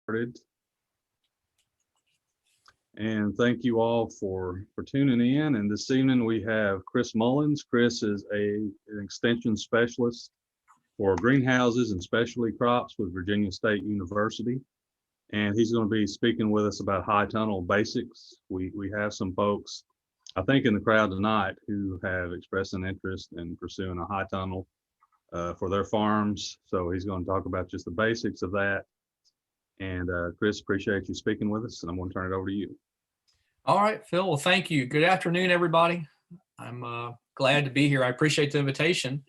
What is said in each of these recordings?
Started. And thank you all for tuning in. And this evening we have Chris Mullins. Chris is an extension specialist for greenhouses and specialty crops with Virginia State University. And he's going to be speaking with us about high tunnel basics. We have some folks, I think, in the crowd tonight who have expressed an interest in pursuing a high tunnel for their farms. So he's going to talk about just the basics of that. And Chris, appreciate you speaking with us, and I'm going to turn it over to you. All right, Phil. Well, thank you. Good afternoon, everybody. I'm glad to be here. I appreciate the invitation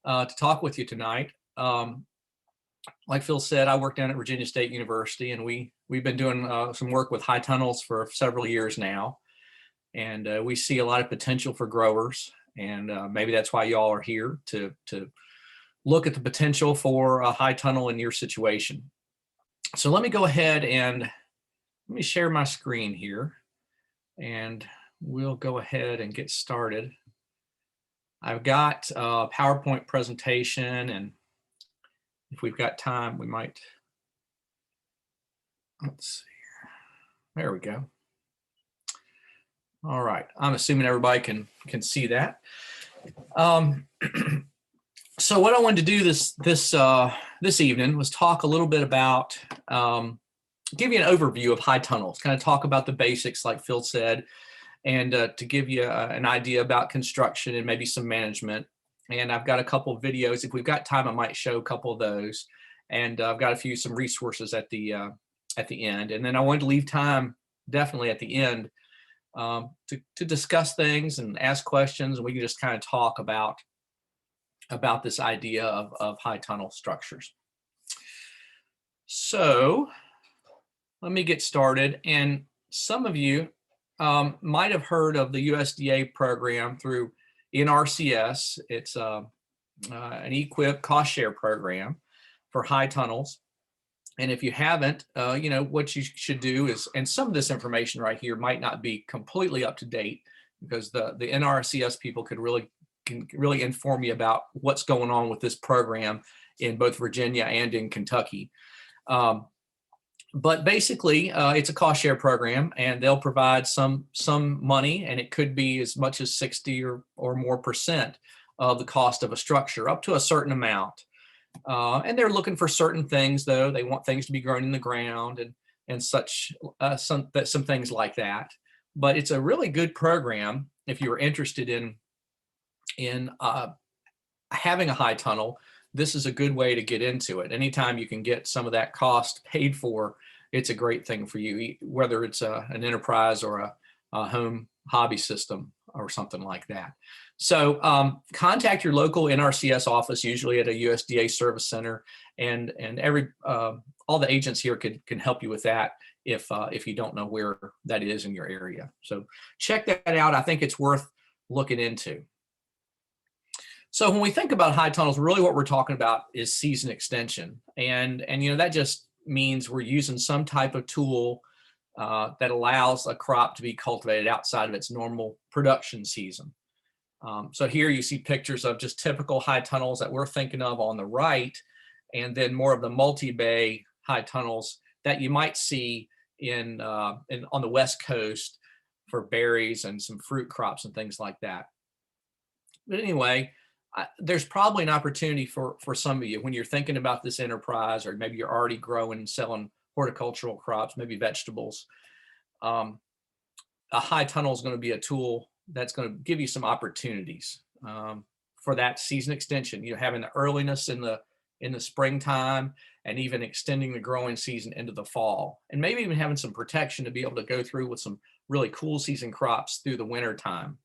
to talk with you tonight. Like Phil said, I work down at Virginia State University, and we've been doing some work with high tunnels for several years now. And we see a lot of potential for growers, and maybe that's why y'all are here to look at the potential for a high tunnel in your situation. So let me go ahead and let me share my screen here, and we'll go ahead and get started. I've got a PowerPoint presentation, and if we've got time, we might, let's see here. There we go. All right, I'm assuming everybody can see that. So what I wanted to do this evening was talk a little bit about, give you an overview of high tunnels, kind of talk about the basics like Phil said, and to give you an idea about construction and maybe some management. And I've got a couple of videos. If we've got time, I might show a couple of those. And I've got some resources at the end. And then I wanted to leave time definitely at the end to discuss things and ask questions, and we can just kind of talk about this idea of high tunnel structures. So let me get started. And some of you might have heard of the USDA program through NRCS. It's an EQIP cost share program for high tunnels. And if you haven't, what you should do is, and some of this information right here might not be completely up to date, because the NRCS people can really inform you about what's going on with this program in both Virginia and in Kentucky. But basically, it's a cost share program, and they'll provide some money, and it could be as much as 60 or more % of the cost of a structure, up to a certain amount. And they're looking for certain things, though. They want things to be grown in the ground and such, some things like that. But it's a really good program if you're interested in having a high tunnel. This is a good way to get into it. Anytime you can get some of that cost paid for, it's a great thing for you, whether it's an enterprise or a home hobby system or something like that. So contact your local NRCS office, usually at a USDA service center, and all the agents here can help you with that if you don't know where that is in your area. So check that out. I think it's worth looking into. So when we think about high tunnels, really what we're talking about is season extension. And that just means we're using some type of tool that allows a crop to be cultivated outside of its normal production season. So here you see pictures of just typical high tunnels that we're thinking of on the right, and then more of the multi-bay high tunnels that you might see on the West Coast for berries and some fruit crops and things like that. But anyway, there's probably an opportunity for some of you when you're thinking about this enterprise, or maybe you're already growing and selling horticultural crops, maybe vegetables. A high tunnel is going to be a tool that's going to give you some opportunities for that season extension. Having the earliness in the springtime, and even extending the growing season into the fall, and maybe even having some protection to be able to go through with some really cool season crops through the winter time.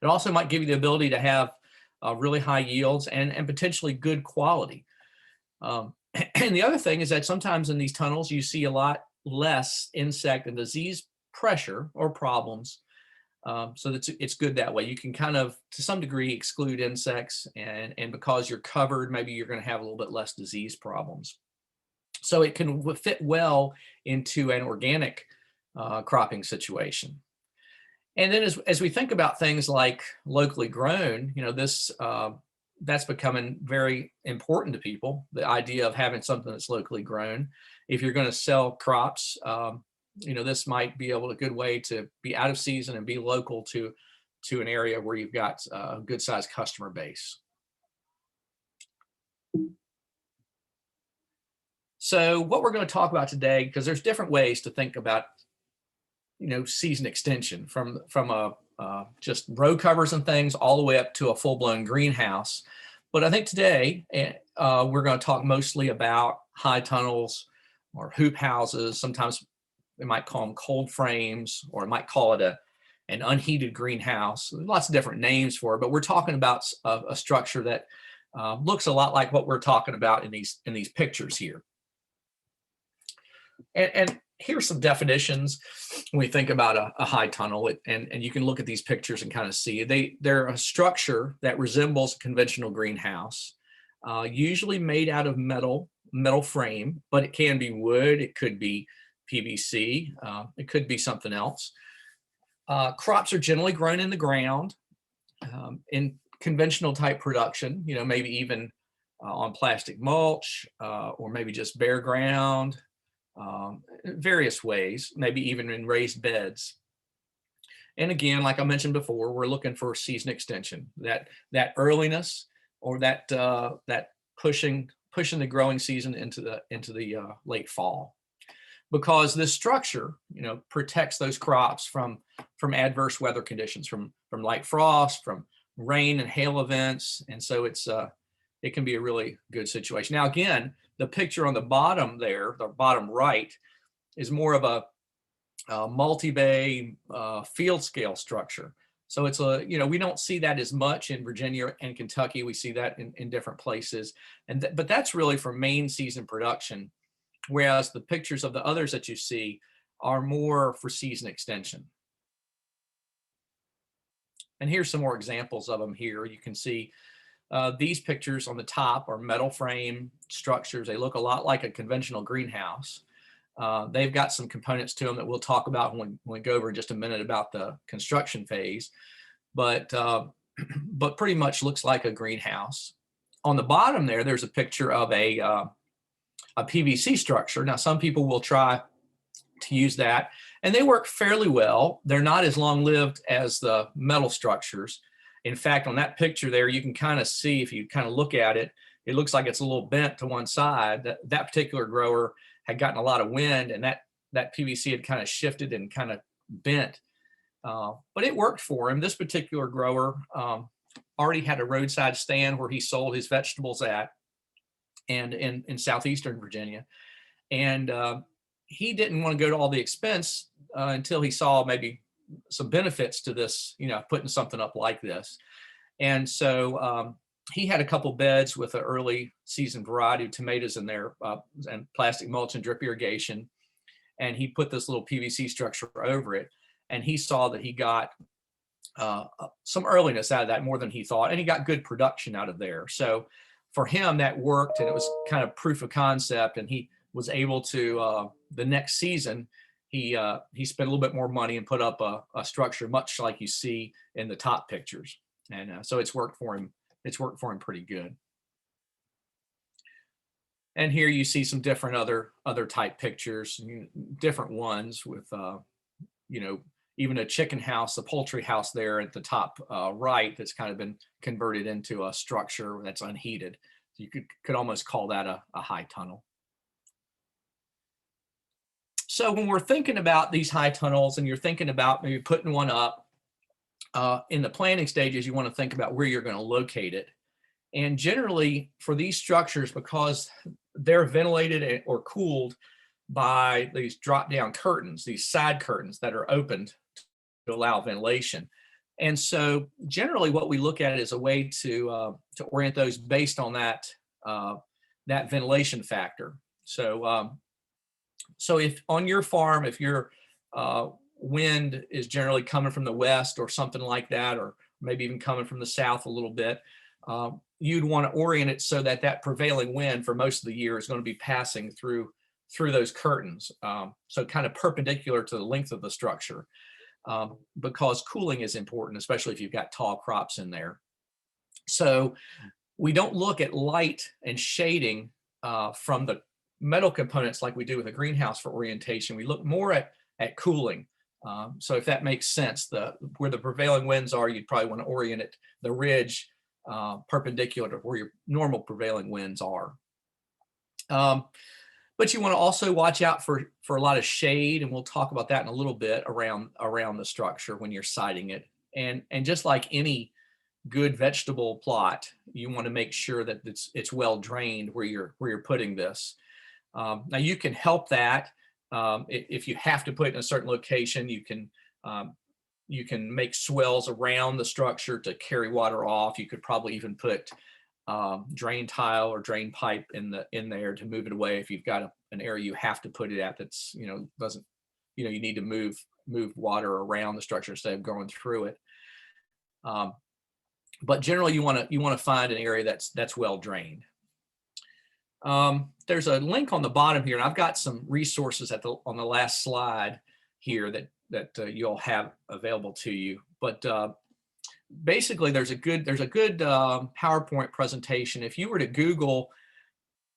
It also might give you the ability to have really high yields and potentially good quality. And the other thing is that sometimes in these tunnels, you see a lot less insect and disease pressure or problems. So it's good that way. You can kind of, to some degree, exclude insects, and because you're covered, maybe you're going to have a little bit less disease problems. So it can fit well into an organic cropping situation. And then as we think about things like locally grown, that's becoming very important to people, the idea of having something that's locally grown. If you're going to sell crops, this might be a good way to be out of season and be local to an area where you've got a good sized customer base. So what we're going to talk about today, because there's different ways to think about, season extension from just row covers and things all the way up to a full-blown greenhouse. But I think today we're going to talk mostly about high tunnels or hoop houses. Sometimes we might call them cold frames, or I might call it an unheated greenhouse. Lots of different names for it, but we're talking about a structure that looks a lot like what we're talking about in these pictures here. And here's some definitions when we think about a high tunnel, and you can look at these pictures and kind of see they're a structure that resembles a conventional greenhouse, usually made out of metal frame, but it can be wood, it could be PVC, it could be something else. Crops are generally grown in the ground in conventional type production, maybe even on plastic mulch, or maybe just bare ground. Various ways, maybe even in raised beds. And again, like I mentioned before, we're looking for season extension, that earliness, or that pushing the growing season into the late fall, because this structure, protects those crops from adverse weather conditions, from light frost, from rain and hail events, and so it can be a really good situation. Now, again, the picture on the bottom there, the bottom right, is more of a multi-bay field scale structure. So it's we don't see that as much in Virginia and Kentucky. We see that in different places, but that's really for main season production, whereas the pictures of the others that you see are more for season extension. And here's some more examples of them here. You can see these pictures on the top are metal frame structures. They look a lot like a conventional greenhouse. They've got some components to them that we'll talk about when we go over in just a minute about the construction phase, but pretty much looks like a greenhouse. On the bottom there's a picture of a PVC structure. Now, some people will try to use that, and they work fairly well. They're not as long-lived as the metal structures. In fact, on that picture there, you can kind of see, if you kind of look at it, it looks like it's a little bent to one side. That particular grower had gotten a lot of wind, and that PVC had kind of shifted and kind of bent. But it worked for him. This particular grower already had a roadside stand where he sold his vegetables at, and in southeastern Virginia. And he didn't want to go to all the expense until he saw maybe some benefits to this, putting something up like this. And so he had a couple beds with an early season variety of tomatoes in there, and plastic mulch and drip irrigation. And he put this little PVC structure over it. And he saw that he got some earliness out of that, more than he thought. And he got good production out of there. So for him, that worked, and it was kind of proof of concept. And he was able to, the next season, he spent a little bit more money and put up a structure much like you see in the top pictures. And so it's worked for him. It's worked for him pretty good. And here you see some different other type pictures, different ones with, even a chicken house, a poultry house there at the top right, that's kind of been converted into a structure that's unheated. So you could almost call that a high tunnel. So when we're thinking about these high tunnels, and you're thinking about maybe putting one up, in the planning stages, you want to think about where you're going to locate it. And generally for these structures, because they're ventilated or cooled by these drop down curtains, these side curtains that are opened to allow ventilation. And so generally what we look at is a way to orient those based on that ventilation factor. So if on your farm, if your wind is generally coming from the west or something like that, or maybe even coming from the south a little bit, you'd want to orient it so that prevailing wind for most of the year is going to be passing through those curtains. So kind of perpendicular to the length of the structure, because cooling is important, especially if you've got tall crops in there. So we don't look at light and shading from the metal components like we do with a greenhouse for orientation. We look more at cooling. So if that makes sense, where the prevailing winds are, you'd probably want to orient it, the ridge perpendicular to where your normal prevailing winds are. But you want to also watch out for a lot of shade, and we'll talk about that in a little bit around the structure when you're siting it. And just like any good vegetable plot, you want to make sure that it's well drained where you're putting this. Now you can help that if you have to put it in a certain location. You can make swells around the structure to carry water off. You could probably even put drain tile or drain pipe in there to move it away if you've got an area you have to put it at that's doesn't you need to move water around the structure instead of going through it. But generally you want to find an area that's well drained. There's a link on the bottom here, and I've got some resources on the last slide here that you'll have available to you. But basically, there's a good PowerPoint presentation. If you were to Google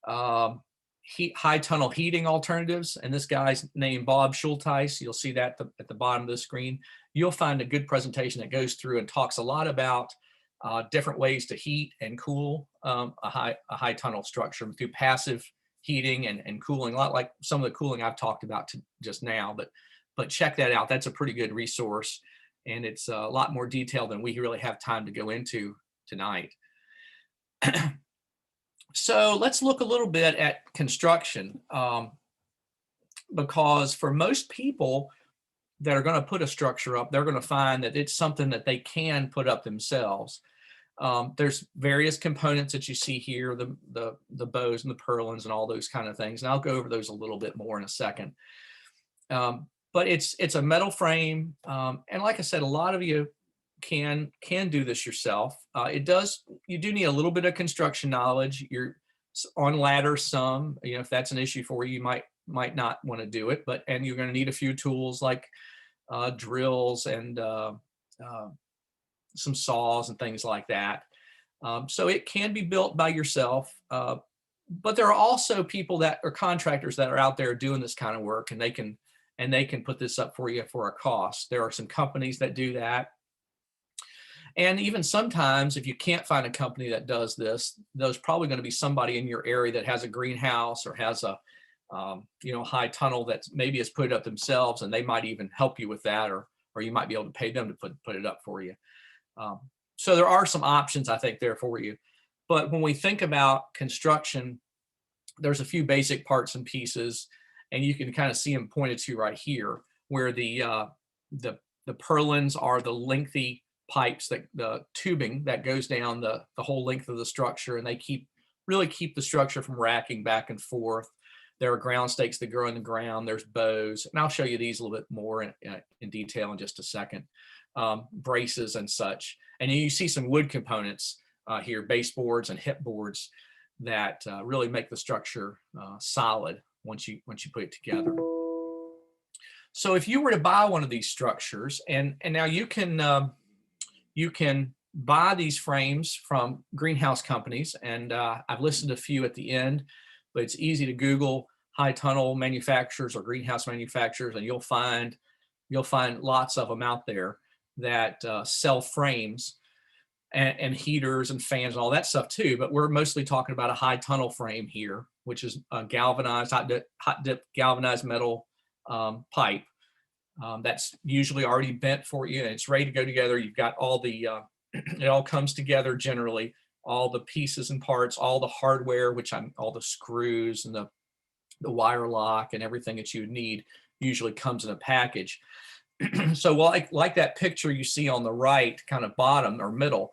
high tunnel heating alternatives, and this guy's named Bob Schulteis, you'll see that at the bottom of the screen. You'll find a good presentation that goes through and talks a lot about different ways to heat and cool a high tunnel structure through passive heating and cooling, a lot like some of the cooling I've talked about just now. But check that out. That's a pretty good resource, and it's a lot more detailed than we really have time to go into tonight. So let's look a little bit at construction, because for most people that are going to put a structure up, they're going to find that it's something that they can put up themselves. There's various components that you see here, the bows and the purlins and all those kind of things. And I'll go over those a little bit more in a second. But it's a metal frame. And like I said, a lot of you can do this yourself. You do need a little bit of construction knowledge. You're on ladders some, if that's an issue for you, you might not want to do it, and you're going to need a few tools like drills and some saws and things like that. So it can be built by yourself, but there are also people that are contractors that are out there doing this kind of work, and they can put this up for you for a cost. There are some companies that do that. And even sometimes, if you can't find a company that does this, there's probably going to be somebody in your area that has a greenhouse or has a high tunnel that maybe has put it up themselves, and they might even help you with that, or you might be able to pay them to put it up for you. So there are some options, I think, there for you. But when we think about construction, there's a few basic parts and pieces, and you can kind of see them pointed to right here, where the purlins are the lengthy pipes, the tubing that goes down the whole length of the structure, and they really keep the structure from racking back and forth. There are ground stakes that grow in the ground. There's bows, and I'll show you these a little bit more in detail in just a second. Braces and such, and then you see some wood components here, baseboards and hip boards that really make the structure solid once you put it together. So if you were to buy one of these structures, and now you can buy these frames from greenhouse companies, and I've listed a few at the end, but it's easy to Google high tunnel manufacturers or greenhouse manufacturers, and you'll find lots of them out there that sell frames and heaters and fans and all that stuff too. But we're mostly talking about a high tunnel frame here, which is a galvanized, hot dip galvanized metal pipe. That's usually already bent for you, and it's ready to go together. You've got all the, it all comes together generally, all the pieces and parts, all the hardware, all the screws and the wire lock and everything that you would need usually comes in a package. So like that picture you see on the right, kind of bottom or middle,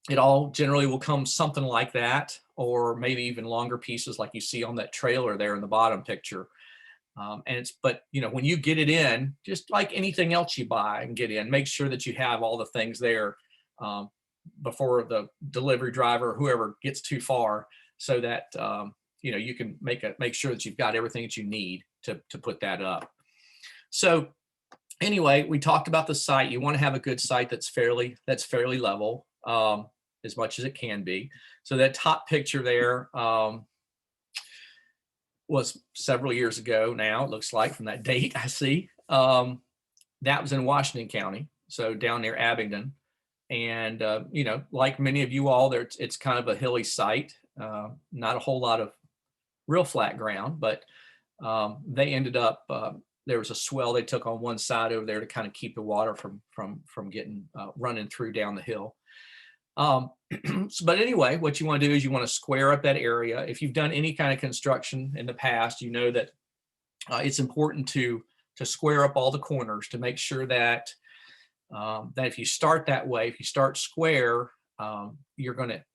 it all generally will come something like that, or maybe even longer pieces like you see on that trailer there in the bottom picture. But when you get it in, just like anything else you buy and get in, make sure that you have all the things there before the delivery driver or whoever gets too far, so that you can make sure that you've got everything that you need to put that up. So anyway, we talked about the site. You want to have a good site that's fairly level, as much as it can be. So that top picture there was several years ago now, it looks like, from that date I see. That was in Washington County, so down near Abingdon. And, you know, like many of you all, there, it's kind of a hilly site, not a whole lot of real flat ground, but they ended up, there was a swell they took on one side over there to kind of keep the water from getting running through down the hill. But anyway, what you want to do is you want to square up that area. If you've done any kind of construction in the past, you know that it's important to square up all the corners to make sure that that if you start that way, if you start square,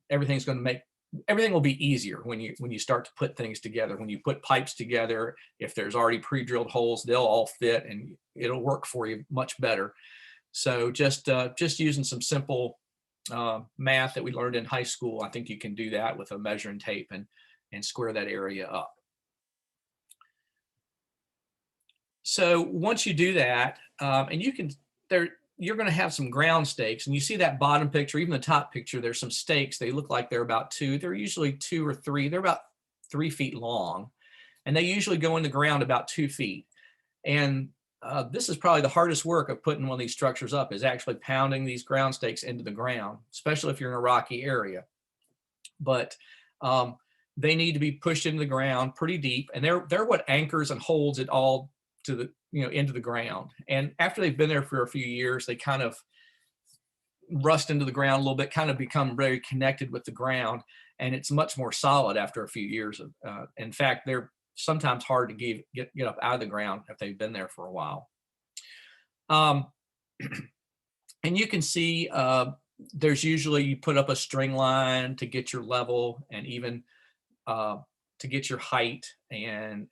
everything will be easier when you start to put things together. When you put pipes together, if there's already pre-drilled holes, they'll all fit and it'll work for you much better. So just using some simple math that we learned in high school, I think you can do that with a measuring tape and square that area up. So once you do that, and you're going to have some ground stakes, and you see that bottom picture, even the top picture, there's some stakes. They look like they're about they're usually 2 or 3, they're about 3 feet long, and they usually go in the ground about 2 feet. And this is probably the hardest work of putting one of these structures up, is actually pounding these ground stakes into the ground, especially if you're in a rocky area. But they need to be pushed into the ground pretty deep, and they're what anchors and holds it all to the, you know, into the ground. And after they've been there for a few years, they kind of rust into the ground a little bit, kind of become very connected with the ground, and it's much more solid after a few years of in fact, they're sometimes hard to get up out of the ground if they've been there for a while. And you can see there's usually, you put up a string line to get your level, and even to get your height and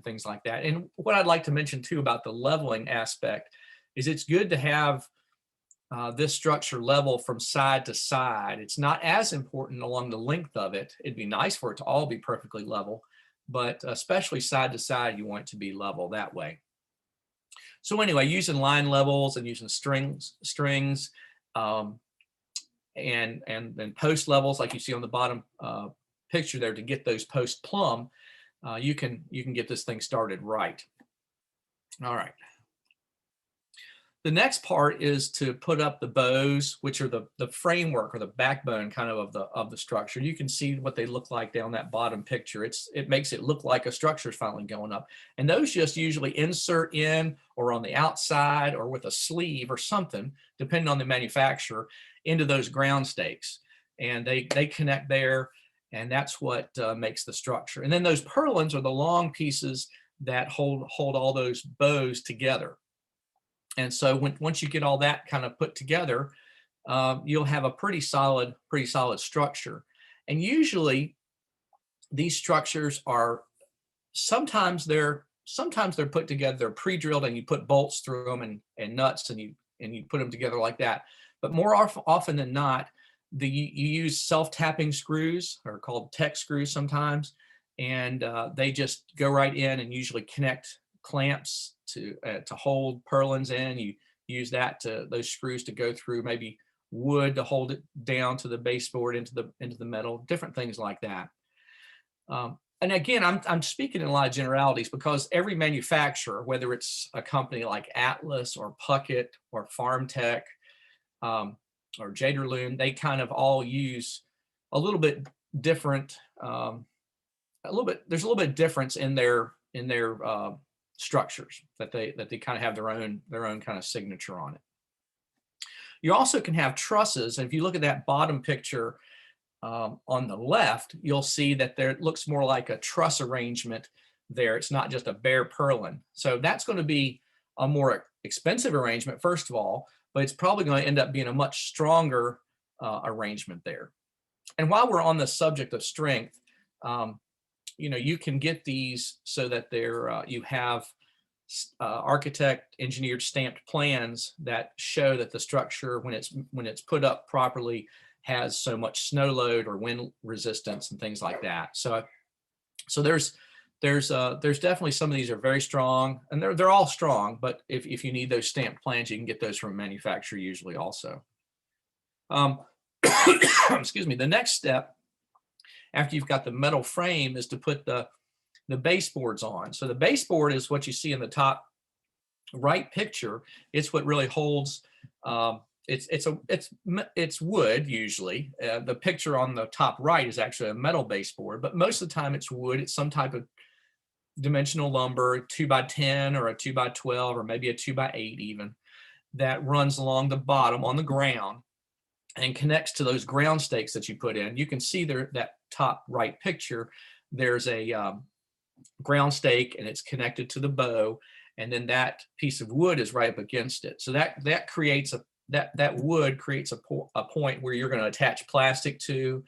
things like that. And what I'd like to mention too about the leveling aspect is it's good to have this structure level from side to side. It's not as important along the length of it. It'd be nice for it to all be perfectly level, but especially side to side, you want it to be level that way. So anyway, using line levels and using strings and then post levels like you see on the bottom picture there to get those posts plumb, you can get this thing started right. All right. The next part is to put up the bows, which are the framework or the backbone kind of the structure. You can see what they look like down that bottom picture. It makes it look like a structure is finally going up. And those just usually insert in or on the outside or with a sleeve or something, depending on the manufacturer, into those ground stakes. And they connect there, and that's what makes the structure. And then those purlins are the long pieces that hold all those bows together. And so once you get all that kind of put together, you'll have a pretty solid structure. And usually these structures are sometimes they're put together, they're pre-drilled, and you put bolts through them and nuts, and you put them together like that. But more often than not, you use self-tapping screws, or called tech screws sometimes, and they just go right in and usually connect clamps to hold purlins in. You use those screws to go through maybe wood to hold it down to the baseboard into the metal, different things like that. And again, I'm speaking in a lot of generalities because every manufacturer, whether it's a company like Atlas or Puckett or FarmTech or Jaderloon, they kind of all use a little bit different. There's a little bit of difference in their structures that they kind of have their own kind of signature on it. You also can have trusses, and if you look at that bottom picture on the left, you'll see that it looks more like a truss arrangement there. It's not just a bare purlin. So that's going to be a more expensive arrangement, first of all, but it's probably going to end up being a much stronger arrangement there. And while we're on the subject of strength, you can get these so that you have architect engineered stamped plans that show that the structure, when it's put up properly, has so much snow load or wind resistance and things like that. So there's definitely some of these are very strong, and they're all strong, but if you need those stamped plans, you can get those from a manufacturer usually also. excuse me, the next step after you've got the metal frame is to put the baseboards on. So the baseboard is what you see in the top right picture. It's what really holds. It's wood usually. The picture on the top right is actually a metal baseboard, but most of the time it's wood. It's some type of dimensional lumber, 2x10 or a 2x12 or maybe a 2x8 even, that runs along the bottom on the ground and connects to those ground stakes that you put in. You can see there, that top right picture, there's a ground stake and it's connected to the bow, and then that piece of wood is right up against it. So that creates that wood creates a point where you're going to attach plastic to,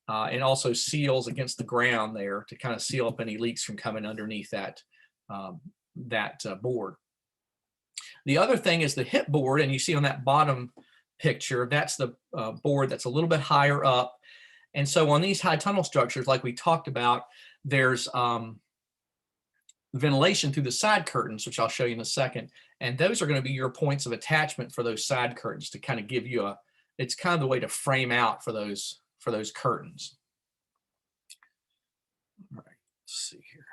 and also seals against the ground there to kind of seal up any leaks from coming underneath that board. The other thing is the hip board, and you see on that bottom picture, that's the board that's a little bit higher up. And so on these high tunnel structures, like we talked about, there's ventilation through the side curtains, which I'll show you in a second. And those are going to be your points of attachment for those side curtains to kind of give you it's kind of the way to frame out for those curtains. All right, let's see here.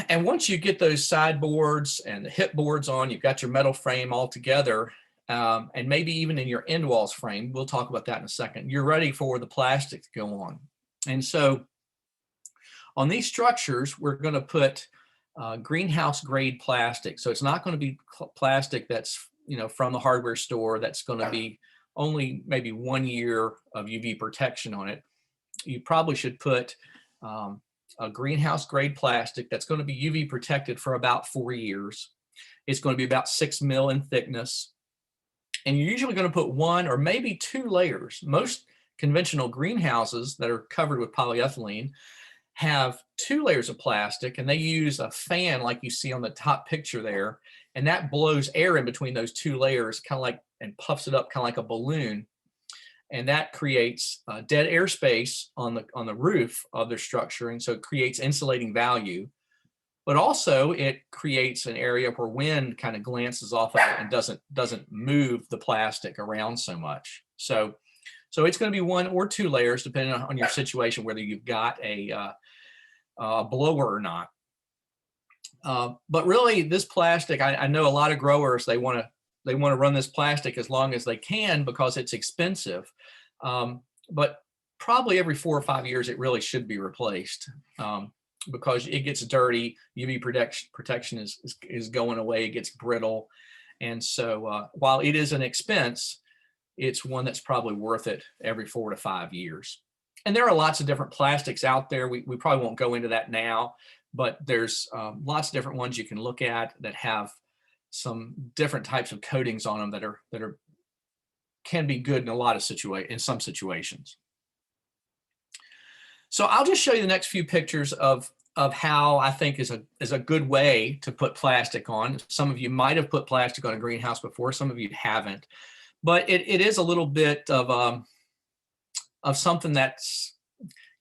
And once you get those sideboards and the hip boards on, you've got your metal frame all together, and maybe even in your end walls frame, we'll talk about that in a second, you're ready for the plastic to go on. And so on these structures, we're going to put greenhouse grade plastic. So it's not going to be plastic that's, from the hardware store, that's going to be only maybe 1 year of UV protection on it. You probably should put a greenhouse grade plastic that's going to be UV protected for about 4 years. It's going to be about 6 mil in thickness. And you're usually going to put 1 or maybe 2 layers. Most conventional greenhouses that are covered with polyethylene have 2 layers of plastic, and they use a fan like you see on the top picture there, and that blows air in between those 2 layers, kind of like, and puffs it up kind of like a balloon, and that creates dead airspace on the roof of their structure, and so it creates insulating value, but also it creates an area where wind kind of glances off of it and doesn't move the plastic around so much. So it's going to be 1 or 2 layers depending on your situation, whether you've got a blower or not. But really, this plastic, I know a lot of growers, they want to run this plastic as long as they can because it's expensive. But probably every 4 or 5 years, it really should be replaced because it gets dirty. UV protection is going away. It gets brittle. And so while it is an expense, it's one that's probably worth it every 4 to 5 years. And there are lots of different plastics out there. We probably won't go into that now, but there's lots of different ones you can look at that have some different types of coatings on them that can be good in a lot of in some situations. So I'll just show you the next few pictures of how I think is a good way to put plastic on. Some of you might have put plastic on a greenhouse before, some of you haven't, but it is a little bit of something that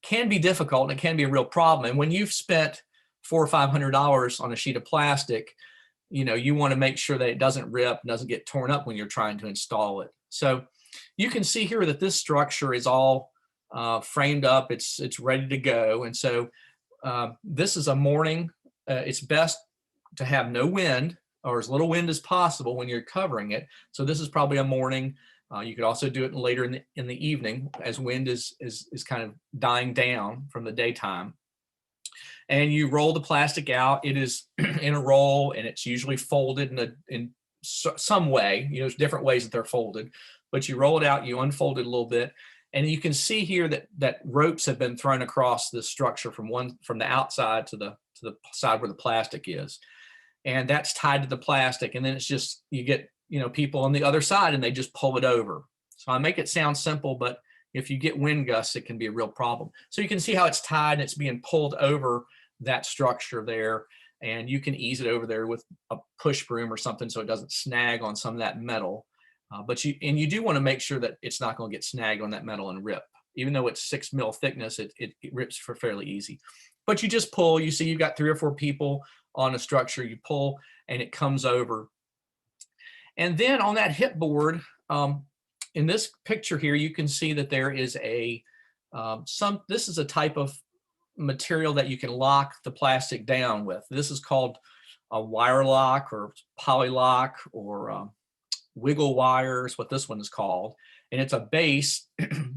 can be difficult and it can be a real problem. And when you've spent $400 or $500 on a sheet of plastic, you want to make sure that it doesn't rip, doesn't get torn up when you're trying to install it. So you can see here that this structure is all framed up. It's ready to go. And so this is a morning. It's best to have no wind or as little wind as possible when you're covering it. So this is probably a morning. You could also do it later in the evening as wind is kind of dying down from the daytime. And you roll the plastic out. It is in a roll, and it's usually folded in some way. There's different ways that they're folded, but you roll it out, you unfold it a little bit, and you can see here that ropes have been thrown across the structure from the outside to the side where the plastic is, and that's tied to the plastic. And then it's just you get people on the other side, and they just pull it over. So I make it sound simple, but if you get wind gusts, it can be a real problem. So you can see how it's tied and it's being pulled over that structure there, and you can ease it over there with a push broom or something so it doesn't snag on some of that metal. But you do want to make sure that it's not going to get snagged on that metal and rip. Even though it's 6 mil thickness, it rips for fairly easy. But you just pull. You see you've got 3 or 4 people on a structure. You pull and it comes over. And then on that hip board, in this picture here, you can see that there is this is a type of material that you can lock the plastic down with. This is called a wire lock or poly lock or wiggle wire is what this one is called. And it's a base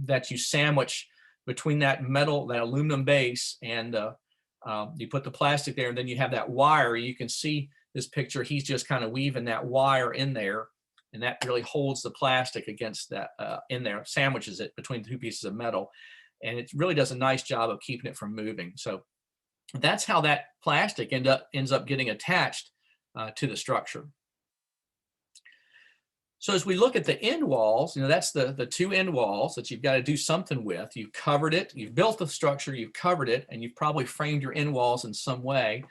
that you sandwich between that aluminum base, and you put the plastic there, and then you have that wire. You can see this picture, he's just kind of weaving that wire in there, and that really holds the plastic against that in there, sandwiches it between two pieces of metal, and it really does a nice job of keeping it from moving. So that's how that plastic ends up getting attached to the structure. So as we look at the end walls, that's the two end walls that you've got to do something with. You've covered it, you've built the structure, you've covered it, and you've probably framed your end walls in some way.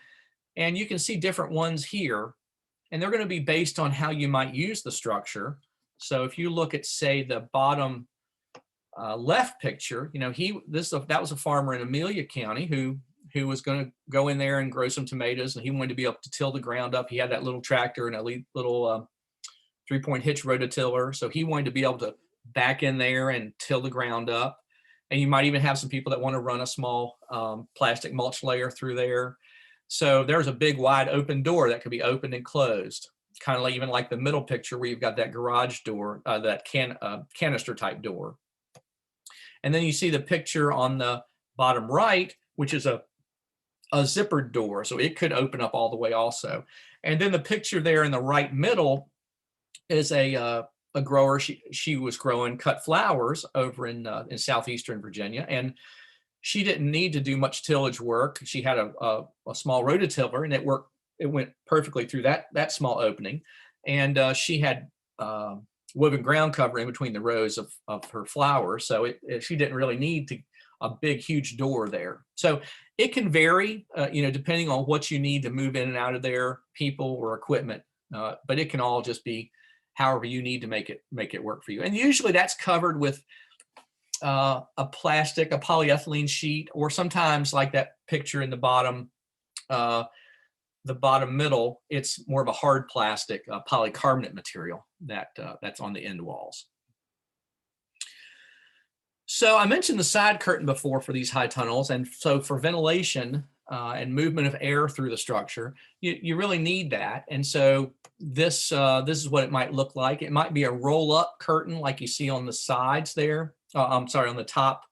And you can see different ones here, and they're going to be based on how you might use the structure. So if you look at, say, the bottom left picture, that was a farmer in Amelia County who was going to go in there and grow some tomatoes, and he wanted to be able to till the ground up. He had that little tractor and a little 3-point hitch rototiller. So he wanted to be able to back in there and till the ground up. And you might even have some people that want to run a small plastic mulch layer through there. So there's a big wide open door that could be opened and closed, kind of even like the middle picture where you've got that garage door, that canister type door. And then you see the picture on the bottom right, which is a zippered door. So it could open up all the way also. And then the picture there in the right middle is a grower. She was growing cut flowers over in southeastern Virginia, and she didn't need to do much tillage work. She had a small rototiller, and it went perfectly through that small opening. And she had woven ground cover in between the rows of her flowers, so she didn't really need a big huge door there. So it can vary, depending on what you need to move in and out of there, people or equipment. But it can all just be however you need to make it work for you. And usually that's covered with a polyethylene sheet, or sometimes like that picture in the bottom middle, it's more of a hard plastic polycarbonate material that's on the end walls. So I mentioned the side curtain before for these high tunnels, and so for ventilation and movement of air through the structure, you really need that. And so this is what it might look like. It might be a roll-up curtain like you see on the sides there. On the top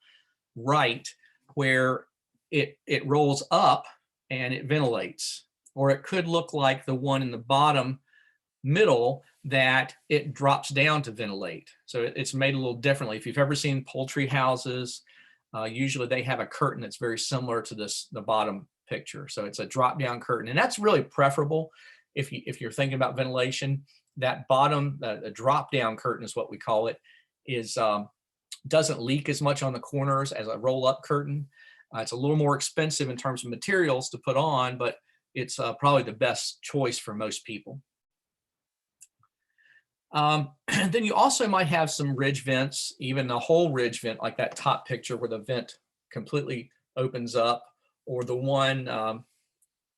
right, where it rolls up and it ventilates. Or it could look like the one in the bottom middle that it drops down to ventilate. So it's made a little differently. If you've ever seen poultry houses, usually they have a curtain that's very similar to the bottom picture. So it's a drop down curtain, and that's really preferable if you're thinking about ventilation. That bottom, the drop down curtain is what we call it, is doesn't leak as much on the corners as a roll up curtain. It's a little more expensive in terms of materials to put on, but it's probably the best choice for most people. Then you also might have some ridge vents, even a whole ridge vent like that top picture where the vent completely opens up, or the one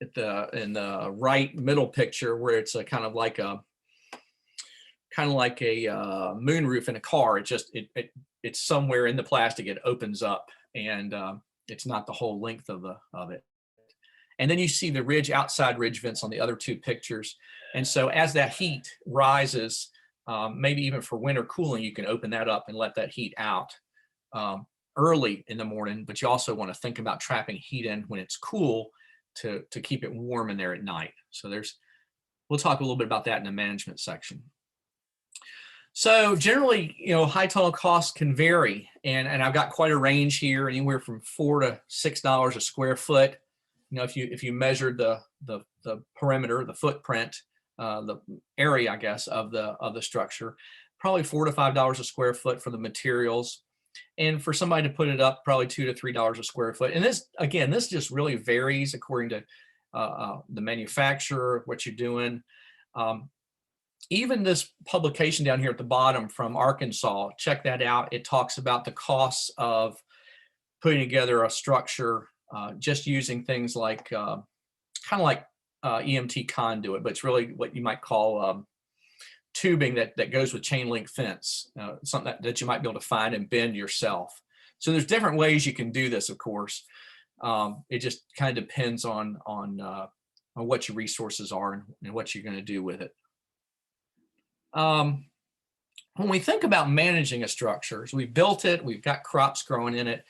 in the right middle picture where it's a kind of like a moon roof in a car. It's somewhere in the plastic, it opens up, and it's not the whole length of it. And then you see the outside ridge vents on the other two pictures. And so as that heat rises, maybe even for winter cooling, you can open that up and let that heat out early in the morning, but you also want to think about trapping heat in when it's cool to keep it warm in there at night. So we'll talk a little bit about that in the management section. So generally, high tunnel costs can vary, and I've got quite a range here, anywhere from $4 to $6 a square foot. If you measured the perimeter, the footprint, the area, I guess, of the structure, probably $4 to $5 a square foot for the materials, and for somebody to put it up, probably $2 to $3 a square foot. And this just really varies according to the manufacturer, what you're doing. Even this publication down here at the bottom from Arkansas, check that out. It talks about the costs of putting together a structure just using things like kind of like EMT conduit, but it's really what you might call tubing that goes with chain link fence, something that you might be able to find and bend yourself. So there's different ways you can do this, of course. It just kind of depends on what your resources are and what you're going to do with it. When we think about managing a structure, so we've built it, we've got crops growing in it.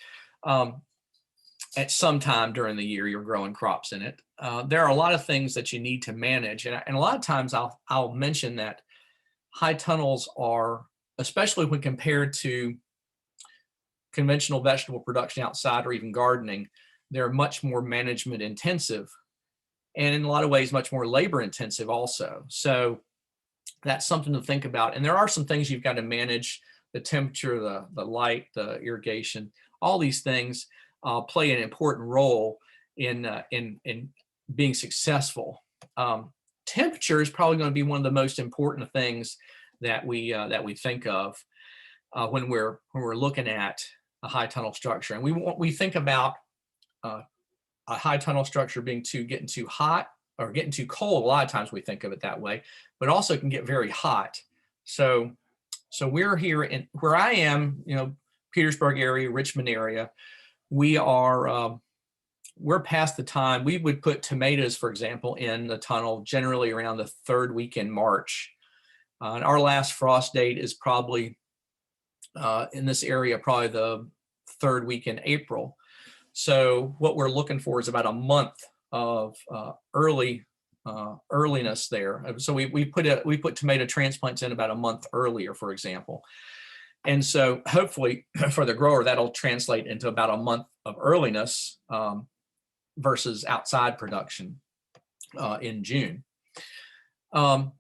At some time during the year, you're growing crops in it. There are a lot of things that you need to manage. And a lot of times I'll mention that high tunnels are, especially when compared to conventional vegetable production outside or even gardening, they're much more management intensive and in a lot of ways much more labor intensive also. So that's something to think about. And there are some things you've got to manage: the temperature, the light, the irrigation. All these things play an important role in being successful. Temperature is probably going to be one of the most important things that we think of when we're looking at a high tunnel structure. And we think about a high tunnel structure being getting too hot or getting too cold. A lot of times we think of it that way, but also can get very hot. So we're here in where I am, Petersburg area, Richmond area. We're past the time we would put tomatoes, for example, in the tunnel generally around the third week in March. And our last frost date is probably in this area, probably the third week in April. So what we're looking for is about a month of earliness there. So we put tomato transplants in about a month earlier, for example. And so hopefully for the grower, that'll translate into about a month of earliness versus outside production in June. But,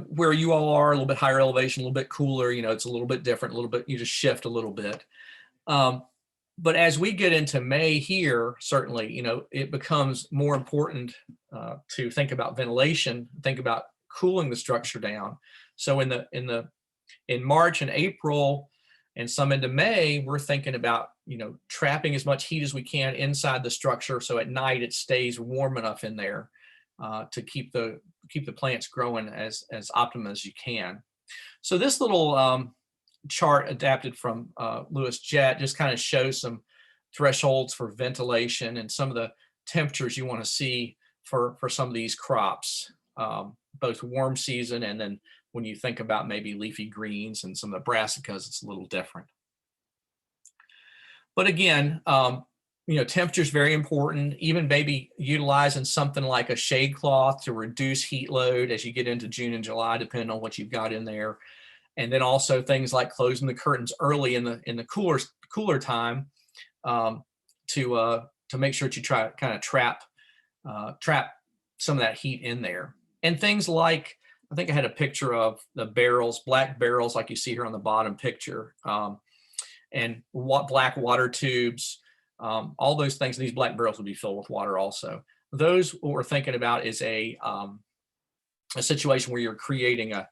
where you all are, a little bit higher elevation, a little bit cooler, it's a little bit different, you just shift a little bit. But as we get into May here, certainly, it becomes more important to think about ventilation, think about cooling the structure down. So in March and April and some into May, we're thinking about, trapping as much heat as we can inside the structure. So at night it stays warm enough in there to keep the plants growing as optimum as you can. So this little chart adapted from Lewis Jett just kind of shows some thresholds for ventilation and some of the temperatures you want to see for some of these crops, both warm season and then when you think about maybe leafy greens and some of the brassicas, it's a little different. But again, temperature is very important. Even maybe utilizing something like a shade cloth to reduce heat load as you get into June and July, depending on what you've got in there. And then also things like closing the curtains early in the cooler time to make sure that you try to kind of trap some of that heat in there. And things like, I think I had a picture of the barrels, black barrels like you see here on the bottom picture, and black water tubes, all those things. These black barrels will be filled with water also. Those, what we're thinking about is a situation where you're creating a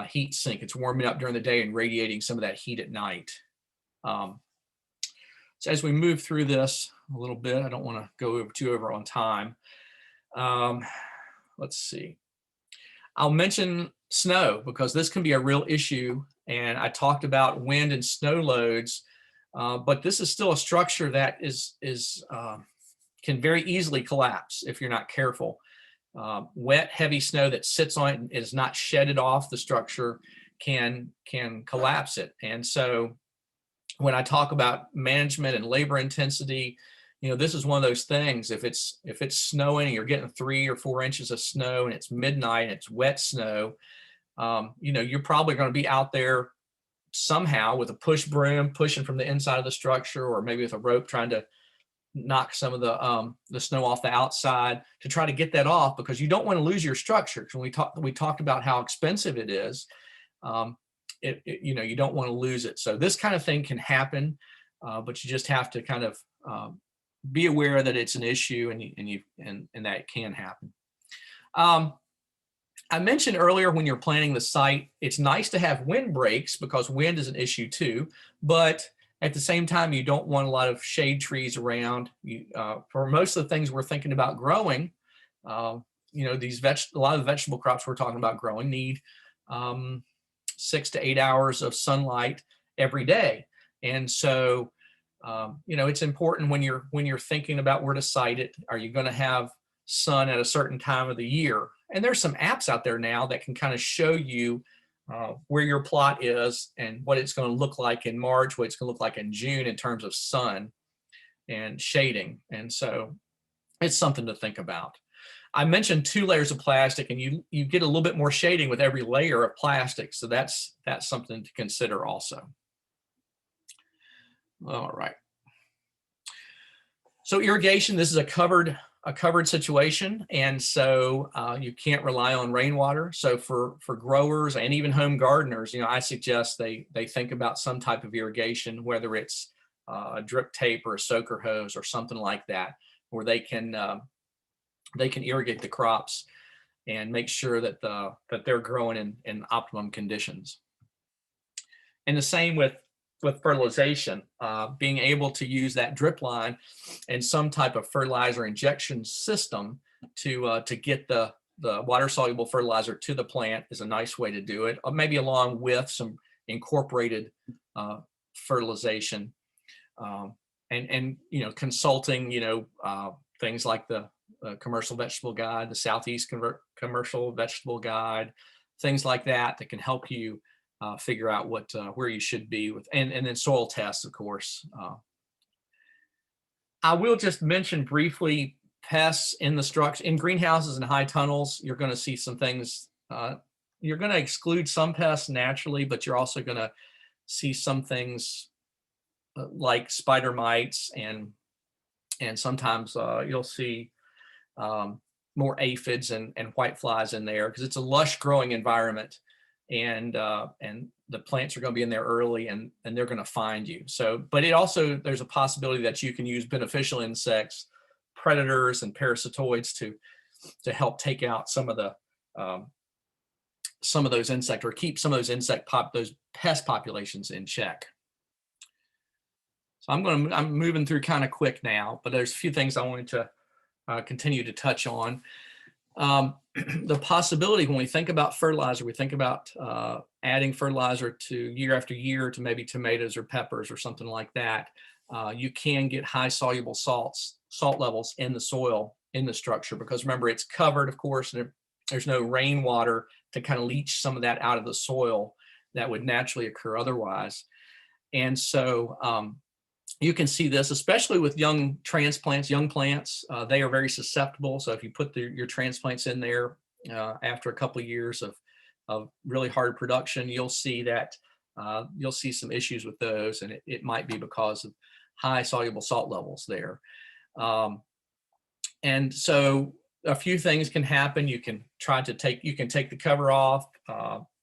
heat sink. It's warming up during the day and radiating some of that heat at night. So as we move through this a little bit, I don't want to go over on time. Let's see. I'll mention snow because this can be a real issue. And I talked about wind and snow loads, but this is still a structure that can very easily collapse if you're not careful. Wet, heavy snow that sits on it and is not shedded off the structure can collapse it. And so when I talk about management and labor intensity, this is one of those things. If it's snowing and you're getting 3 or 4 inches of snow and it's midnight and it's wet snow, you're probably going to be out there somehow with a push broom pushing from the inside of the structure, or maybe with a rope trying to knock some of the snow off the outside to try to get that off, because you don't want to lose your structure. When we talked about how expensive it is, you don't want to lose it. So this kind of thing can happen, but you just have to kind of be aware that it's an issue and that it can happen. I mentioned earlier when you're planning the site, it's nice to have wind breaks because wind is an issue too, but at the same time, you don't want a lot of shade trees around. For most of the things we're thinking about growing, a lot of the vegetable crops we're talking about growing need 6 to 8 hours of sunlight every day. And so, it's important when you're thinking about where to site it. Are you going to have sun at a certain time of the year? And there's some apps out there now that can kind of show you where your plot is and what it's going to look like in March, what it's going to look like in June in terms of sun and shading. And so it's something to think about. I mentioned 2 layers of plastic, and you get a little bit more shading with every layer of plastic. So that's something to consider also. All right. So irrigation, this is a covered situation, and so you can't rely on rainwater. So for growers and even home gardeners, I suggest they think about some type of irrigation, whether it's a drip tape or a soaker hose or something like that, where they can irrigate the crops and make sure that they're growing in optimum conditions. And the same with fertilization, being able to use that drip line and some type of fertilizer injection system to get the water soluble fertilizer to the plant is a nice way to do it, maybe along with some incorporated fertilization, and consulting things like the commercial vegetable guide, the Southeast commercial vegetable guide, things like that can help you figure out where you should be with, and then soil tests, of course. I will just mention briefly pests in the structure, in greenhouses and high tunnels. You're going to see some things. You're going to exclude some pests naturally, but you're also going to see some things like spider mites, and sometimes you'll see more aphids and whiteflies in there, because it's a lush growing environment, and the plants are going to be in there early, and they're going to find you. So, but there's a possibility that you can use beneficial insects, predators, and parasitoids to help take out some of those insect, or keep some of those those pest populations in check. So I'm moving through kind of quick now, but there's a few things I wanted to continue to touch on. The possibility, when we think about fertilizer, we think about adding fertilizer to year after year to maybe tomatoes or peppers or something like that. You can get high soluble salt levels in the soil, in the structure, because remember, it's covered, of course, and there's no rainwater to kind of leach some of that out of the soil that would naturally occur otherwise. And so you can see this, especially with young plants. They are very susceptible. So if you put your transplants in there after a couple of years of really hard production, you'll see some issues with those, and it might be because of high soluble salt levels there. And so a few things can happen. You can take the cover off.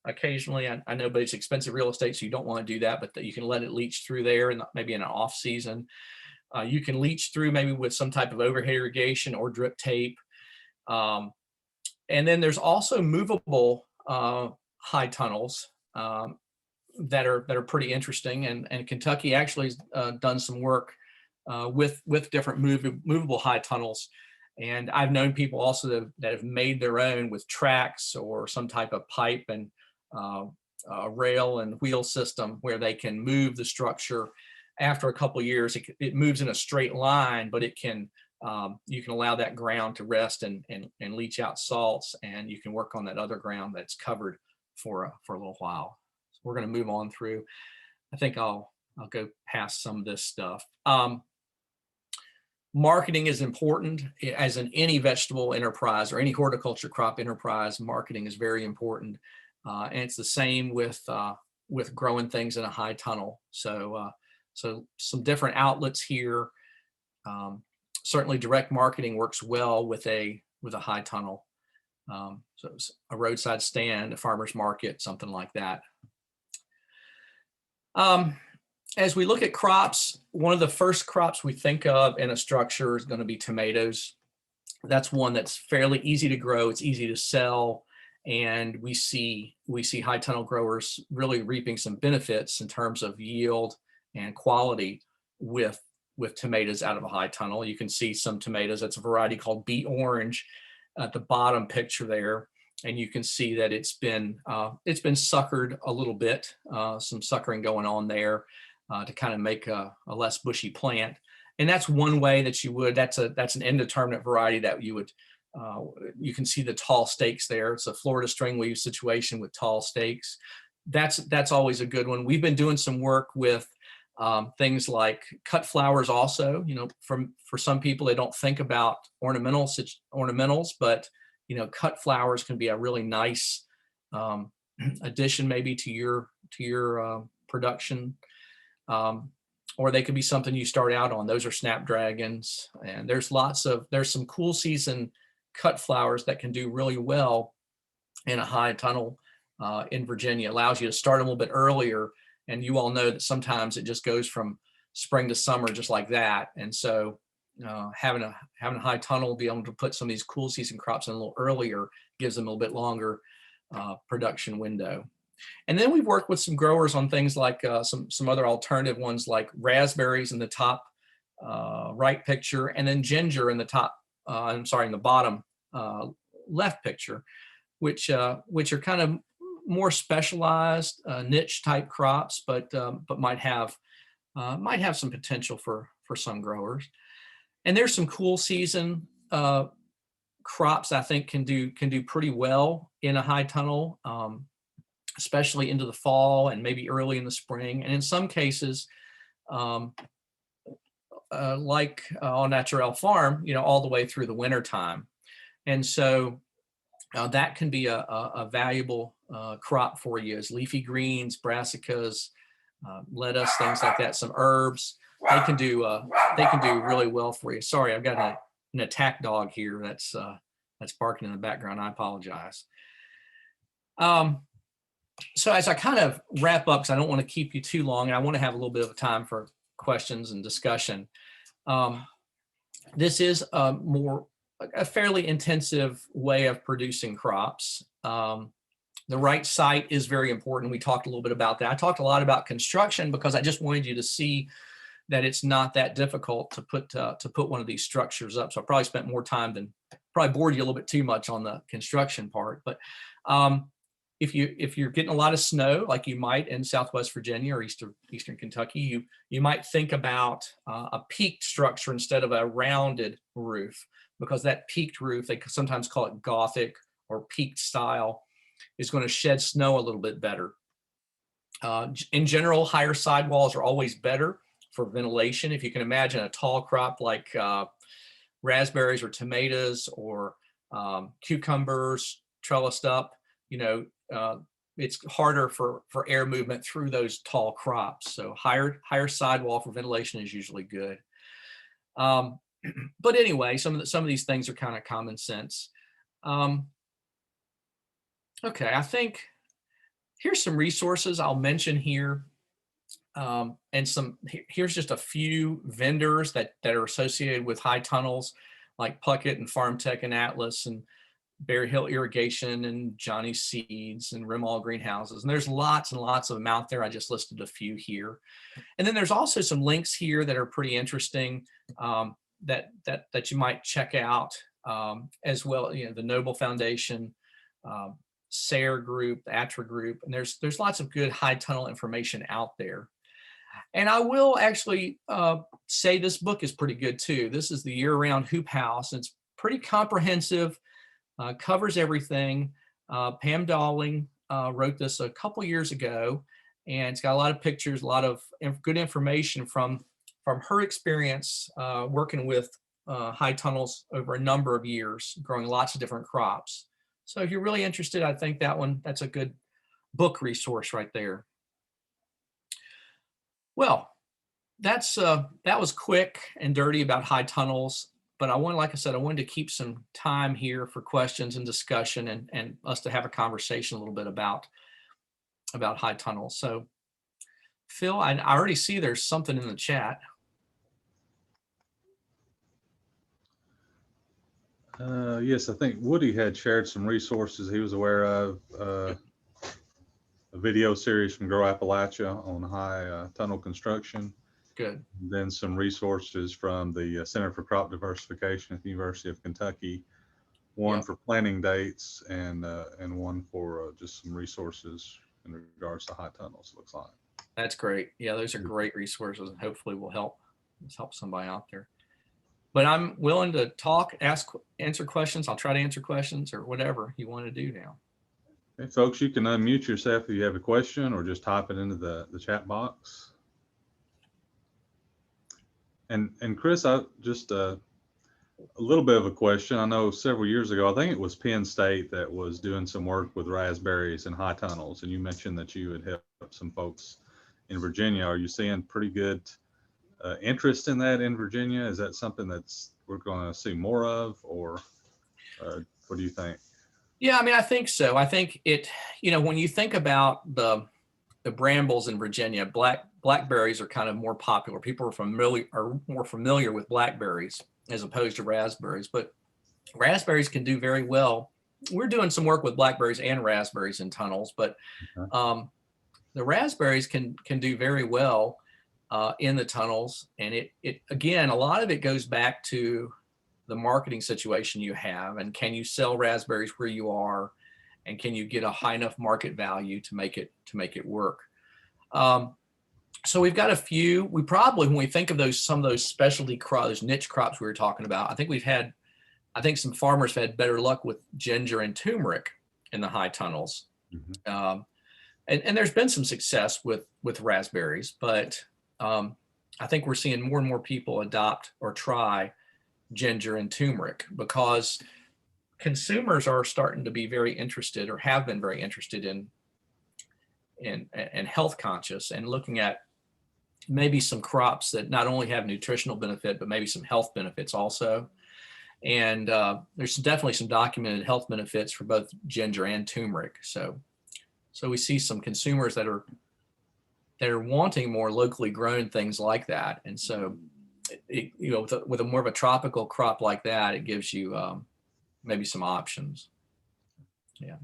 Occasionally, I know, but it's expensive real estate, so you don't want to do that, but you can let it leach through there, and maybe in an off season. You can leach through maybe with some type of overhead irrigation or drip tape. And then there's also movable high tunnels that are pretty interesting. And Kentucky actually has done some work with different movable high tunnels. And I've known people also that have made their own with tracks or some type of pipe and a rail and wheel system, where they can move the structure. After a couple of years, it moves in a straight line, but it can you can allow that ground to rest and leach out salts, and you can work on that other ground that's covered for a little while. So we're going to move on through. I think I'll go past some of this stuff. Marketing is important, as in any vegetable enterprise or any horticulture crop enterprise. Marketing is very important, and it's the same with growing things in a high tunnel. So some different outlets here. Certainly, direct marketing works well with a high tunnel. So it's a roadside stand, a farmer's market, something like that. As we look at crops, one of the first crops we think of in a structure is going to be tomatoes. That's one that's fairly easy to grow. It's easy to sell. And we see high tunnel growers really reaping some benefits in terms of yield and quality with tomatoes out of a high tunnel. You can see some tomatoes. That's a variety called beet orange. at the bottom picture there, and you can see that it's been suckered a little bit, some suckering going on there to kind of make a less bushy plant. And that's one way that you would. That's an indeterminate variety that you would. You can see the tall stakes there. It's a Florida stringweed situation with tall stakes. That's always a good one. We've been doing some work with things like cut flowers also. You know, for some people, they don't think about ornamentals, but you know, cut flowers can be a really nice addition maybe to your production. Or they could be something you start out on. Those are snapdragons, and there's some cool season cut flowers that can do really well in a high tunnel in Virginia. It allows you to start a little bit earlier, and you all know that sometimes it just goes from spring to summer just like that. And so having a high tunnel, be able to put some of these cool season crops in a little earlier gives them a little bit longer production window. And then we've worked with some growers on things like some other alternative ones like raspberries in the top right picture, and then ginger in the in the bottom left picture, which are kind of more specialized niche type crops, but might have some potential for some growers. And there's some cool season crops I think can do pretty well in a high tunnel. Especially into the fall and maybe early in the spring. And in some cases, like All Natural Farm, you know, all the way through the winter time. And so that can be a valuable crop for you, as leafy greens, brassicas, lettuce, things like that, some herbs. They can do really well for you. Sorry, I've got an attack dog here that's barking in the background. I apologize. So as I kind of wrap up, because I don't want to keep you too long, and I want to have a little bit of time for questions and discussion. This is a fairly intensive way of producing crops. The right site is very important. We talked a little bit about that. I talked a lot about construction because I just wanted you to see that it's not that difficult to put one of these structures up. So I probably spent more time than probably bored you a little bit too much on the construction part, but if you're getting a lot of snow, like you might in Southwest Virginia or Eastern Kentucky, you might think about a peaked structure instead of a rounded roof, because that peaked roof, they sometimes call it Gothic or peaked style, is going to shed snow a little bit better. In general, higher sidewalls are always better for ventilation. If you can imagine a tall crop like raspberries or tomatoes or cucumbers trellised up, you know, it's harder for air movement through those tall crops. So higher sidewall for ventilation is usually good. But anyway, some of these things are kind of common sense. Okay, I think here's some resources I'll mention here. And here's just a few vendors that are associated with high tunnels, like Puckett and Farm Tech and Atlas and Berry Hill Irrigation and Johnny Seeds and Rimall Greenhouses. And there's lots and lots of them out there. I just listed a few here. And then there's also some links here that are pretty interesting that you might check out as well. You know, the Noble Foundation, SARE Group, the ATRA Group, and there's lots of good high tunnel information out there. And I will actually say this book is pretty good too. This is the Year-Round Hoop House. It's pretty comprehensive. Covers everything. Pam Dowling wrote this a couple years ago, and it's got a lot of pictures, a lot of good information from her experience working with high tunnels over a number of years, growing lots of different crops. So if you're really interested, I think that's a good book resource right there. Well, that was quick and dirty about high tunnels. But like I said, I wanted to keep some time here for questions and discussion and us to have a conversation a little bit about high tunnels. So, Phil, I already see there's something in the chat. Yes, I think Woody had shared some resources he was aware of. A video series from Grow Appalachia on high tunnel construction. Good. And then some resources from the Center for Crop Diversification at the University of Kentucky one Yeah. for planning dates and one for just some resources in regards to high tunnels, looks like. That's great. Yeah, those are great resources, and hopefully will help somebody out there. But I'm willing to talk, answer questions. I'll try to answer questions or whatever you want to do now. Okay, folks, you can unmute yourself if you have a question or just type it into the chat box. And Chris, I just a little bit of a question. I know several years ago, I think it was Penn State that was doing some work with raspberries and high tunnels, and you mentioned that you had helped some folks in Virginia. Are you seeing pretty good interest in that in Virginia? Is that something that's we're going to see more of, or what do you think? Yeah, I mean, I think so. I think it, when you think about the brambles in Virginia, blackberries are kind of more popular. People are more familiar with blackberries as opposed to raspberries, but raspberries can do very well. We're doing some work with blackberries and raspberries in tunnels, but the raspberries can do very well in the tunnels. And it again, a lot of it goes back to the marketing situation you have, and can you sell raspberries where you are, and can you get a high enough market value to make it work. So we've got a few. We probably, when we think of some of those specialty crops, those niche crops we were talking about, I think some farmers have had better luck with ginger and turmeric in the high tunnels. Mm-hmm. And there's been some success with raspberries, but I think we're seeing more and more people adopt or try ginger and turmeric because consumers are starting to be very interested, or have been very interested in health conscious, and looking at maybe some crops that not only have nutritional benefit, but maybe some health benefits also. And there's definitely some documented health benefits for both ginger and turmeric. So we see some consumers that are wanting more locally grown things like that. And so, with a more of a tropical crop like that, it gives you maybe some options. Yeah.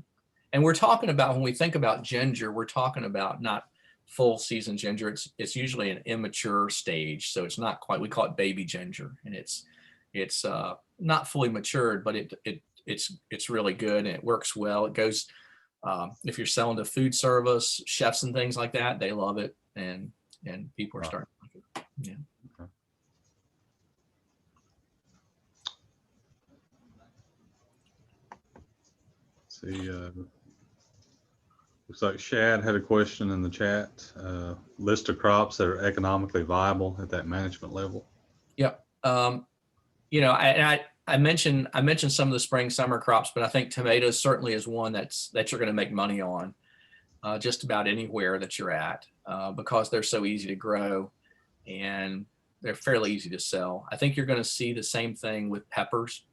And we're talking about, when we think about ginger, we're talking about not full season ginger. It's usually an immature stage. So it's not quite, we call it baby ginger, and it's not fully matured, but it's really good and it works well. It goes, if you're selling to food service, chefs and things like that, they love it, and people are starting to like it. Yeah. Okay. See, looks like Shad had a question in the chat. List of crops that are economically viable at that management level. Yep. I mentioned some of the spring summer crops, but I think tomatoes certainly is one that you're going to make money on just about anywhere that you're at because they're so easy to grow and they're fairly easy to sell. I think you're going to see the same thing with peppers.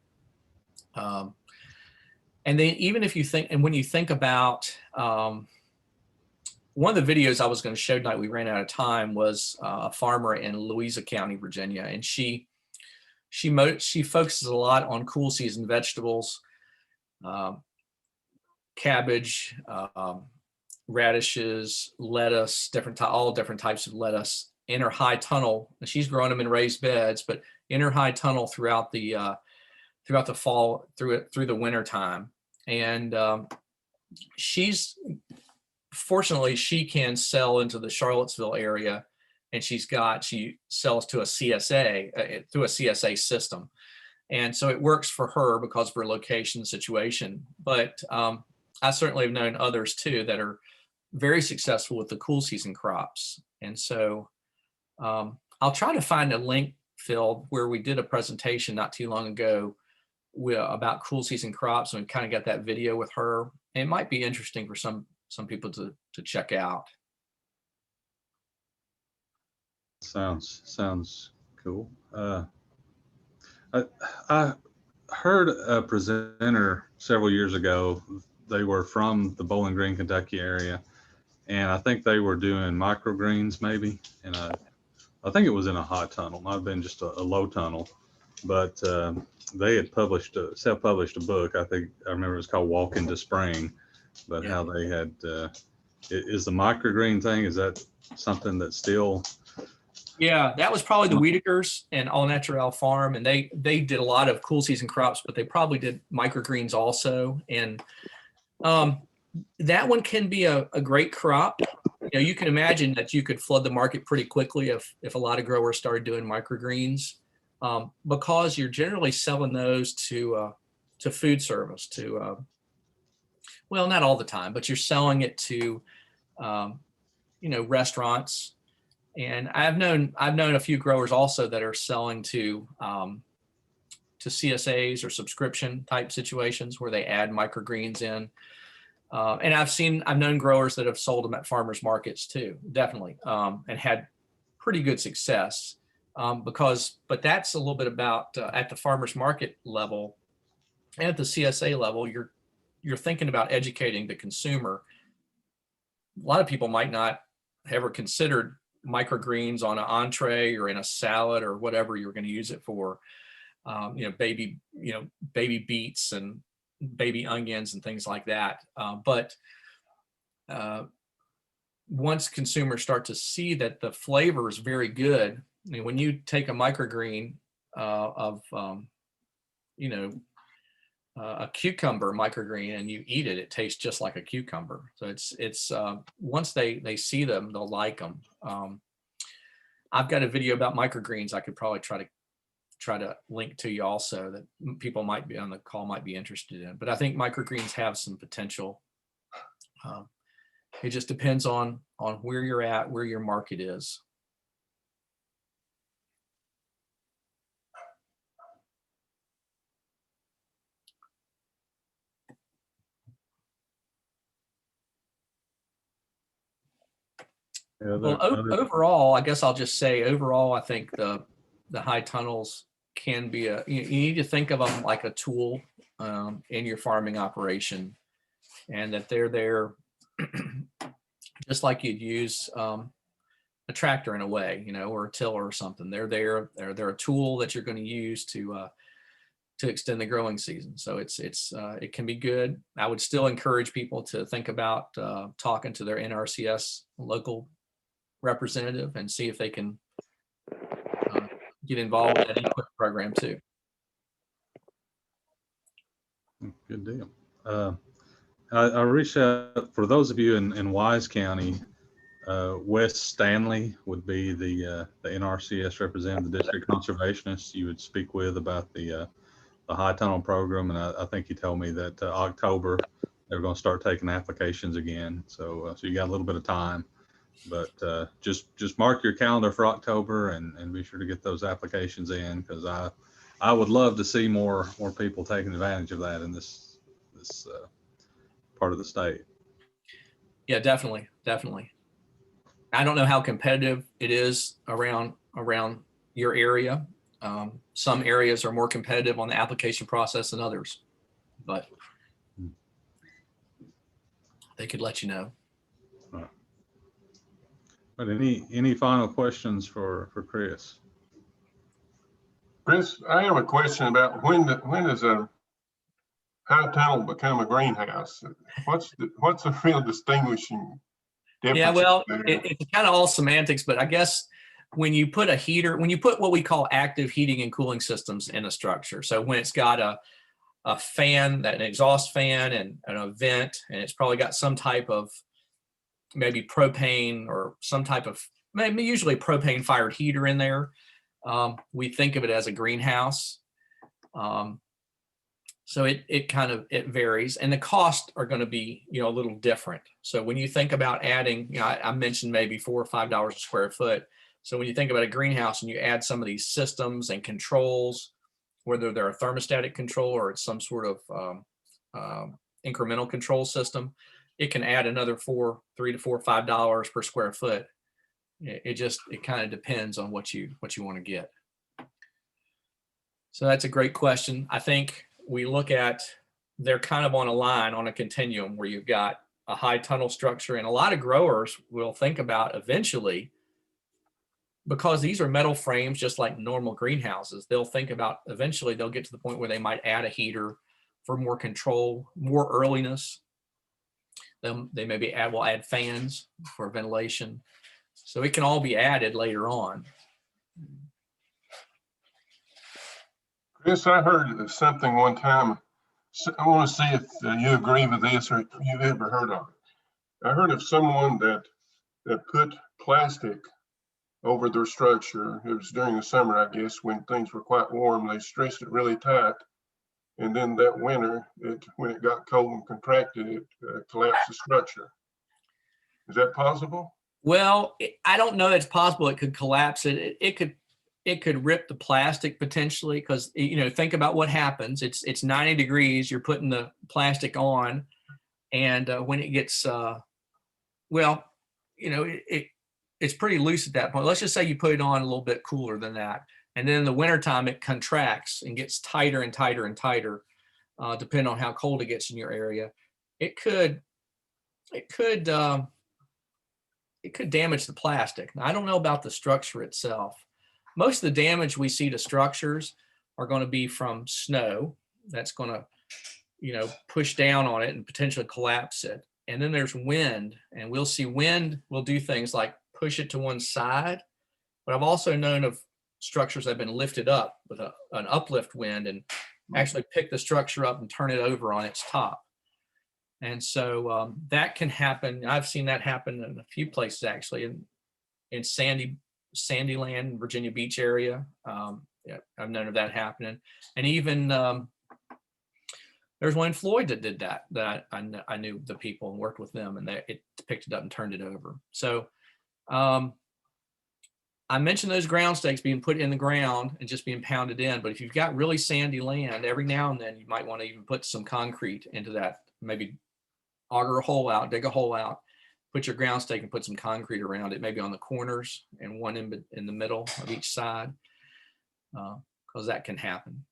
And then even if you think, and when you think about one of the videos I was going to show tonight, we ran out of time, was a farmer in Louisa County, Virginia, and she focuses a lot on cool season vegetables, cabbage, radishes, lettuce, all different types of lettuce in her high tunnel. And she's growing them in raised beds, but in her high tunnel throughout the fall, through the winter time. And fortunately she can sell into the Charlottesville area, and she sells to a CSA through a CSA system. And so it works for her because of her location situation. But I certainly have known others too that are very successful with the cool season crops. And so I'll try to find a link, Phil, where we did a presentation not too long ago about cool season crops, and we kind of got that video with her. And it might be interesting for some people to check out. Sounds cool. I heard a presenter several years ago. They were from the Bowling Green, Kentucky area, and I think they were doing microgreens maybe. And I think it was in a hot tunnel, might have been just a low tunnel, but they had self-published a book. I remember it was called Walk into Spring, but how they had, is the microgreen thing, is that something that's still Yeah, that was probably the Wiedekers and All Natural Farm, and they did a lot of cool season crops, but they probably did microgreens also. And that one can be a great crop. You know, you can imagine that you could flood the market pretty quickly if a lot of growers started doing microgreens, because you're generally selling those to food service, to well, not all the time, but you're selling it to restaurants. And I've known a few growers also that are selling to CSAs or subscription type situations where they add microgreens in. And I've known growers that have sold them at farmers markets too, definitely, and had pretty good success. But that's a little bit about at the farmers market level and at the CSA level, you're thinking about educating the consumer. A lot of people might not have ever considered microgreens on an entree or in a salad or whatever you're going to use it for. Baby beets and baby onions and things like that. But once consumers start to see that the flavor is very good, I mean, when you take a microgreen of a cucumber microgreen and you eat it, it tastes just like a cucumber. So it's once they see them, they'll like them. I've got a video about microgreens. I could probably try to link to you also that people might be on the call might be interested in. But I think microgreens have some potential. It just depends on where you're at, where your market is. Yeah, Well, overall, I guess I'll just say overall, I think the high tunnels can be you need to think of them like a tool in your farming operation, and that they're there just like you'd use a tractor in a way, or a tiller or something. They're there. They're a tool that you're going to use to extend the growing season. So it can be good. I would still encourage people to think about talking to their NRCS local representative and see if they can get involved with that input program too. Good deal. I reached out for those of you in Wise County. Wes Stanley would be the NRCS representative, the district conservationist you would speak with about the high tunnel program. And I think he told me that October they're going to start taking applications again. So you got a little bit of time, but just mark your calendar for October and be sure to get those applications in, because I would love to see more people taking advantage of that in this part of the state. Yeah, definitely. I don't know how competitive it is around your area. Some areas are more competitive on the application process than others, but they could let you know. But any final questions for Chris? Chris, I have a question about when does a high tunnel become a greenhouse? What's the real distinguishing difference? Yeah, well, it's kind of all semantics, but I guess when you put what we call active heating and cooling systems in a structure, so when it's got a fan, an exhaust fan and a vent, and it's probably got some type of maybe propane or some type of maybe usually propane fired heater in there, we think of it as a greenhouse. So it varies, and the costs are going to be a little different. So when you think about adding, I mentioned maybe $4 or $5 a square foot. So when you think about a greenhouse and you add some of these systems and controls, whether they're a thermostatic control or it's some sort of incremental control system, it can add another $3 to $5 per square foot. It kind of depends on what you want to get. So that's a great question. I think we look at, they're kind of on a line, on a continuum, where you've got a high tunnel structure, and a lot of growers will think about eventually, because these are metal frames just like normal greenhouses, they'll think about eventually they'll get to the point where they might add a heater for more control, more earliness. They maybe will add fans for ventilation. So it can all be added later on. Chris, I heard of something one time. I want to see if you agree with this or if you've ever heard of it. I heard of someone that put plastic over their structure. It was during the summer, I guess, when things were quite warm. They stressed it really tight. And then that winter, when it got cold and contracted, it collapsed the structure. Is that possible? Well, I don't know it's possible it could collapse it. It could rip the plastic potentially, because, you know, think about what happens. It's 90 degrees. You're putting the plastic on, and when it gets, well, you know, it's pretty loose at that point. Let's just say you put it on a little bit cooler than that. And then in the wintertime, it contracts and gets tighter and tighter and tighter, depending on how cold it gets in your area. It could damage the plastic. Now, I don't know about the structure itself. Most of the damage we see to structures are going to be from snow. That's going to, you know, push down on it and potentially collapse it. And then there's wind, and we'll see wind will do things like push it to one side. But I've also known of structures that have been lifted up with an uplift wind and actually pick the structure up and turn it over on its top. And so that can happen. I've seen that happen in a few places, actually, in Sandyland, Virginia Beach area. Yeah, I've known of that happening. And even there's one in Floyd that did that I knew the people and worked with them, and it picked it up and turned it over. So I mentioned those ground stakes being put in the ground and just being pounded in. But if you've got really sandy land, every now and then you might want to even put some concrete into that. Maybe auger a hole out, dig a hole out, put your ground stake and put some concrete around it, maybe on the corners and one in the middle of each side, because that can happen.